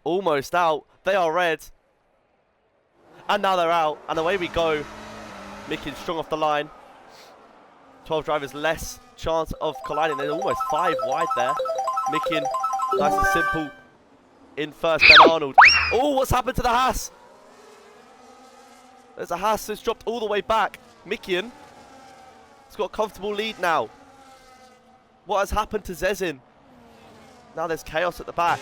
almost out. They are red. And now they're out. And away we go. Mickey strong off the line. 12 drivers less chance of colliding. They're almost 5 wide there. Mickey, nice and simple. In first, Ben Arnold. Oh, what's happened to the Haas? There's a Haas that's dropped all the way back. Mikian has got a comfortable lead now. What has happened to Zezin? Now there's chaos at the back.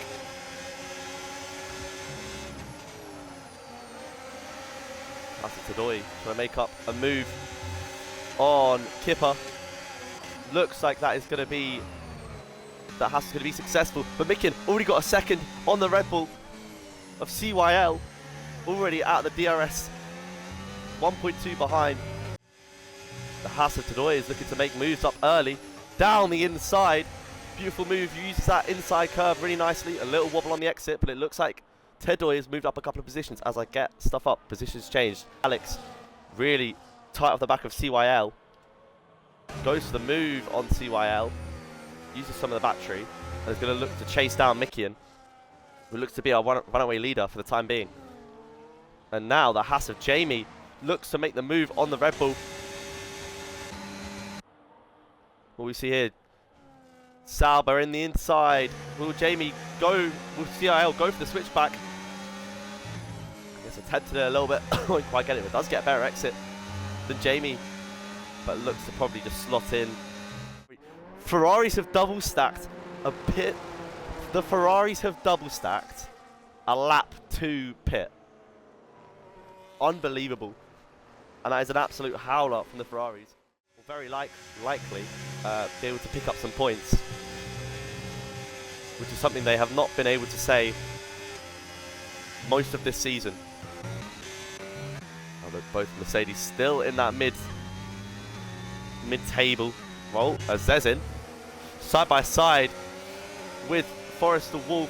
That's Tadoi trying to make up a move on Kipper. Looks like that is going to be, that Haas is going to be successful. But Mikian already got a second on the Red Bull of CYL. Already out of the DRS. 1.2 behind. The Haas of Tadoi is looking to make moves up early. Down the inside. Beautiful move. Uses that inside curve really nicely. A little wobble on the exit, but it looks like Tadoi has moved up a couple of positions. As I get stuff up, positions changed. Alex really tight off the back of CYL. Goes for the move on CYL. Uses some of the battery. And is going to look to chase down Mikian, who looks to be our runaway leader for the time being. And now the Haas of Jamie looks to make the move on the Red Bull. What we see here, Sauber in the inside. Will Jamie go, will CIL go for the switchback? I guess attempted it a little bit. Won't quite get it, but does get a better exit than Jamie. But looks to probably just slot in. Ferraris have double stacked a pit. The Ferraris have double stacked a lap 2 pit. Unbelievable. And that is an absolute howler from the Ferraris. Will very likely be able to pick up some points, which is something they have not been able to say most of this season. Although both Mercedes still in that mid-table role. As Zezin side by side with Forrester Wolf.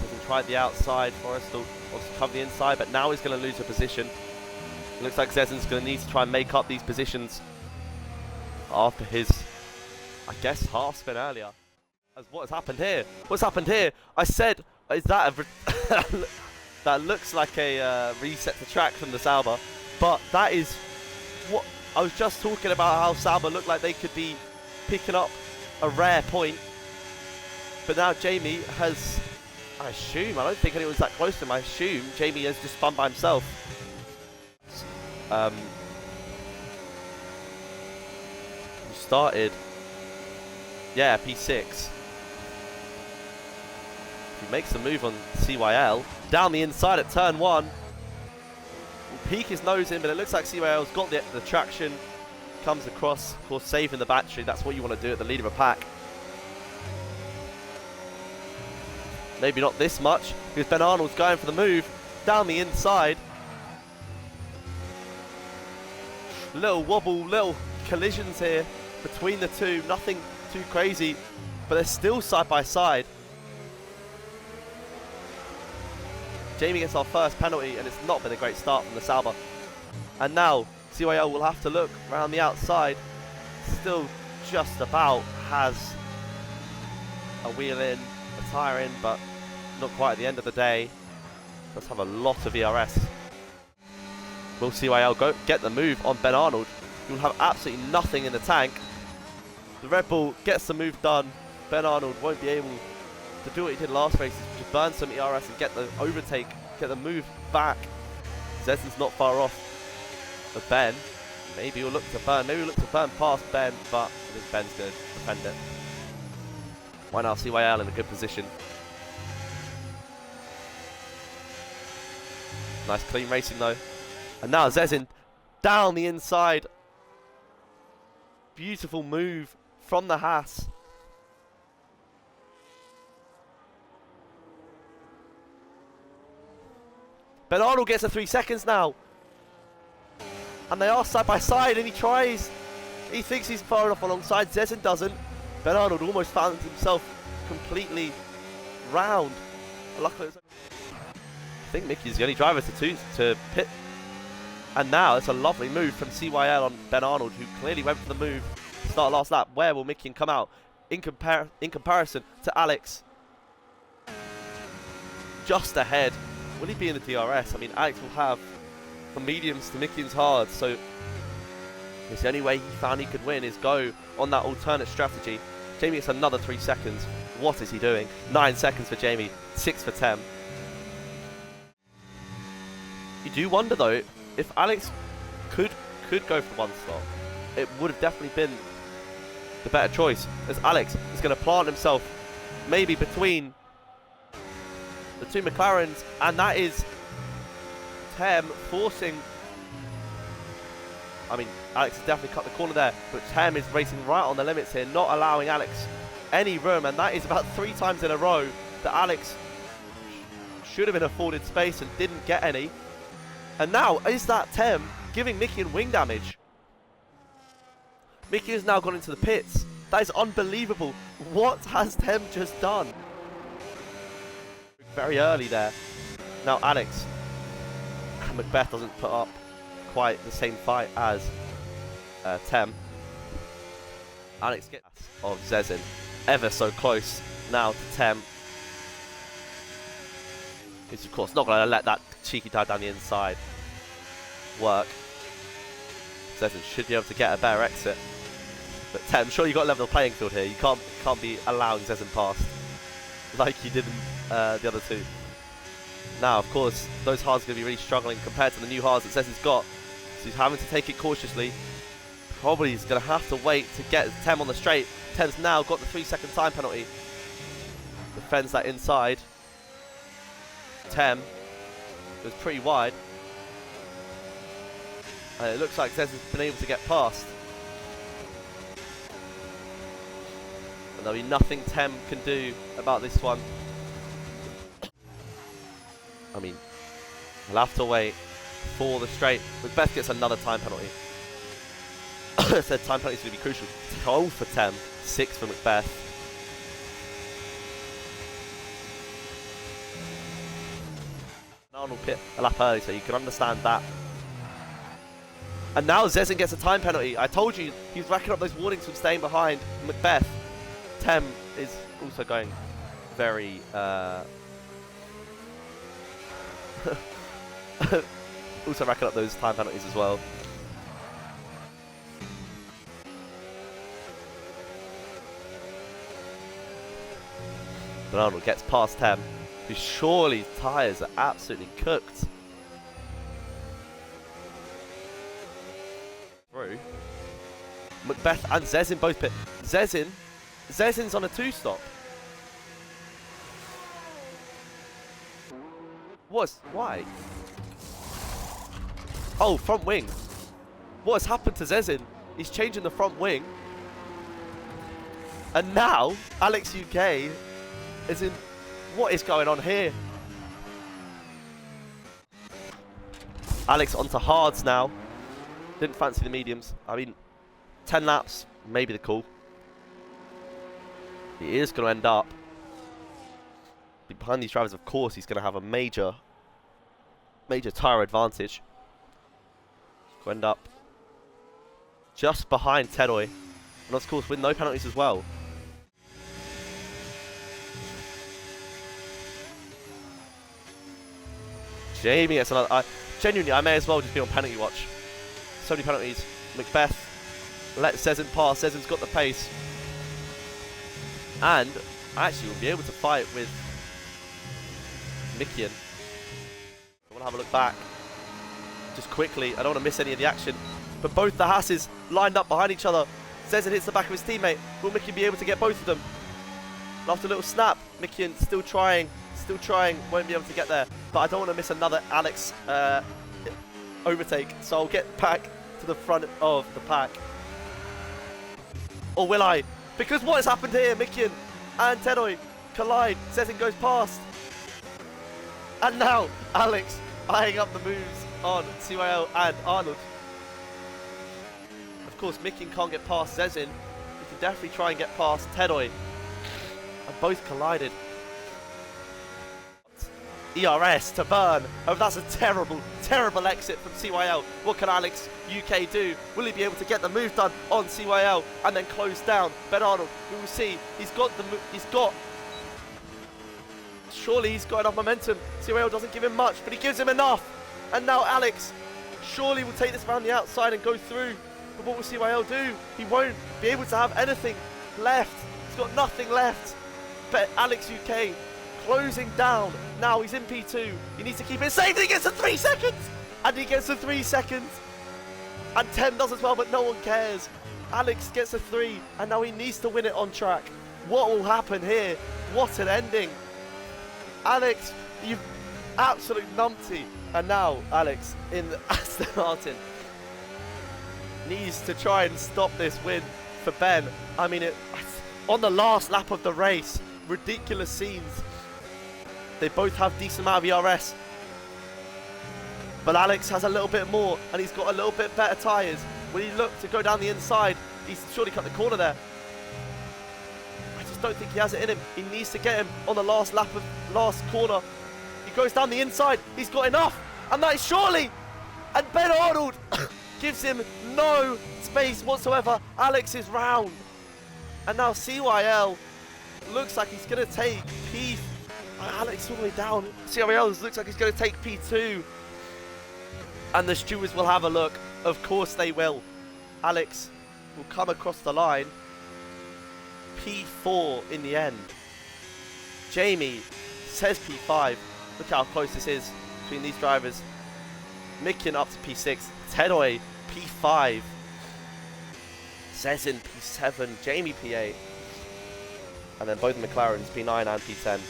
Zezin tried the outside. Forrester wants to cover the inside, but now he's going to lose a position. It looks like Zezin's going to need to try and make up these positions after his, I guess, half spin earlier. As what has happened here? What's happened here? I said, is that a that looks like a reset to track from the Sauber, but that is what I was just talking about, how Sauber looked like they could be picking up a rare point. But now Jamie has, I assume, I don't think anyone's that close to him, I assume Jamie has just spun by himself. He started, yeah, P6. He makes the move on CYL, down the inside at turn 1. Will peek his nose in, but it looks like CYL's got the traction. Comes across, of course, saving the battery. That's what you want to do at the lead of a pack. Maybe not this much, because Ben Arnold's going for the move down the inside. Little wobble, little collisions here between the two. Nothing too crazy, but they're still side by side. Jamie gets our first penalty, and it's not been a great start from the Sauber. And now CYL will have to look around the outside. Still just about has a wheel in, a tyre in, but not quite at the end of the day. Does have a lot of ERS. Will CYL go get the move on Ben Arnold? You'll have absolutely nothing in the tank. The Red Bull gets the move done. Ben Arnold won't be able to do what he did last race, just burn some ERS and get the overtake, get the move back. Zezin's not far off of Ben. Maybe he'll look to burn. Maybe he'll look to burn past Ben, but I think Ben's going to defend it. Why now? CYL in a good position. Nice clean racing though. And now Zezin down the inside. Beautiful move from the Haas. Ben Arnold gets a 3 seconds now. And they are side by side, and he tries. He thinks he's far enough alongside. Zezin doesn't. Ben Arnold almost found himself completely round. Luckily, I think Mickey's the only driver to pit. And now it's a lovely move from CYL on Ben Arnold, who clearly went for the move to start last lap. Where will Mickey come out? in comparison to Alex. Just ahead. Will he be in the DRS? I mean, Alex will have from mediums to Mickey and hards, so it's the only way he found he could win is go on that alternate strategy. Jamie gets another 3 seconds. What is he doing? 9 seconds for Jamie, 6 for Tem. You do wonder though, if Alex could go for 1 stop, it would have definitely been the better choice, as Alex is going to plant himself maybe between the 2 McLarens, and that is Tem forcing. I mean, Alex has definitely cut the corner there, but Tem is racing right on the limits here, not allowing Alex any room, and that is about 3 times in a row that Alex should have been afforded space and didn't get any. And now, is that Tem giving Mickey wing damage? Mickey has now gone into the pits. That is unbelievable. What has Tem just done? Very early there. Now Alex. Macbeth doesn't put up quite the same fight as Tem. Alex gets of Zezin. Ever so close now to Tem. He's of course not going to let that cheeky dive down the inside work. Zezin should be able to get a better exit. But Tem, sure you got to level the playing field here. You can't be allowing Zezin past like you did in the other 2. Now, of course, those hards are going to be really struggling compared to the new hards that Zezin's got. So he's having to take it cautiously. Probably he's going to have to wait to get Tem on the straight. Tem's now got the 3-second time penalty. Defends that inside. Tem goes pretty wide. And it looks like Zezin's been able to get past. And there'll be nothing Tem can do about this one. I mean, he'll have to wait for the straight. Macbeth gets another time penalty. I said time penalty is going to be crucial. 12 for Tem, 6 for Macbeth. Arnold pit a lap early, so you can understand that. And now Zezin gets a time penalty. I told you, he's racking up those warnings from staying behind Macbeth. Tem is also going very... also racking up those time penalties as well. But Arnold gets past Tem, whose surely tyres are absolutely cooked. Through. Macbeth and Zezin both pit. Zezin's on a 2-stop. Why? Oh, front wing. What has happened to Zezin? He's changing the front wing. And now, Alex UK is in... What is going on here? Alex onto hards now. Didn't fancy the mediums. I mean, 10 laps, maybe the call. He is going to end up behind these drivers. Of course, he's going to have a major tyre advantage. He'll end up just behind Tedoy, and of course with no penalties as well. Jamie gets another. Genuinely, I may as well just be on penalty watch. So many penalties. Macbeth let Zezin pass. Zezin's got the pace, and actually will be able to fight with Mikian. I want to have a look back just quickly. I don't want to miss any of the action, but both the Hasses lined up behind each other. Zezin hits the back of his teammate. Will Mikian be able to get both of them? And after a little snap, Mikian still trying, won't be able to get there. But I don't want to miss another Alex overtake, so I'll get back to the front of the pack. Or will I? Because what has happened here? Mikian and Tedoy collide. Zezin goes past. And now Alex eyeing up the moves on CYL and Arnold. Of course, Mikian can't get past Zezin. He can definitely try and get past Tedoy. And both collided. ERS to burn. Oh, that's a terrible, Terrible exit from CYL. What can Alex UK do? Will he be able to get the move done on CYL and then close down Ben Arnold? We will see. Surely he's got enough momentum. CYL doesn't give him much, but he gives him enough. And now Alex surely will take this around the outside and go through. But what will CYL do? He won't be able to have anything left. He's got nothing left. But Alex UK closing down. Now he's in P2. He needs to keep it safe. He gets to 3 seconds. And he gets to 3 seconds. And 10 does as well, but no one cares. Alex gets a 3. And now he needs to win it on track. What will happen here? What an ending. Alex, you absolute numpty. And now Alex in the Aston Martin needs to try and stop this win for Ben. I mean, on the last lap of the race, ridiculous scenes. They both have decent amount of ERS, but Alex has a little bit more, and he's got a little bit better tyres. When he looked to go down the inside, he's surely cut the corner there. I just don't think he has it in him. He needs to get him on the last lap of last corner. He goes down the inside. He's got enough, and that is surely. And Ben Arnold gives him no space whatsoever. Alex is round, and now CYL looks like he's going to take P. Alex all the way down. CYL looks like he's going to take P2. And the stewards will have a look. Of course they will. Alex will come across the line. P4 in the end. Jamie says P5. Look how close this is between these drivers. Mikin up to P6. Tedoy P5. Zezin P7. Jamie P8. And then both McLarens, P9 and P10.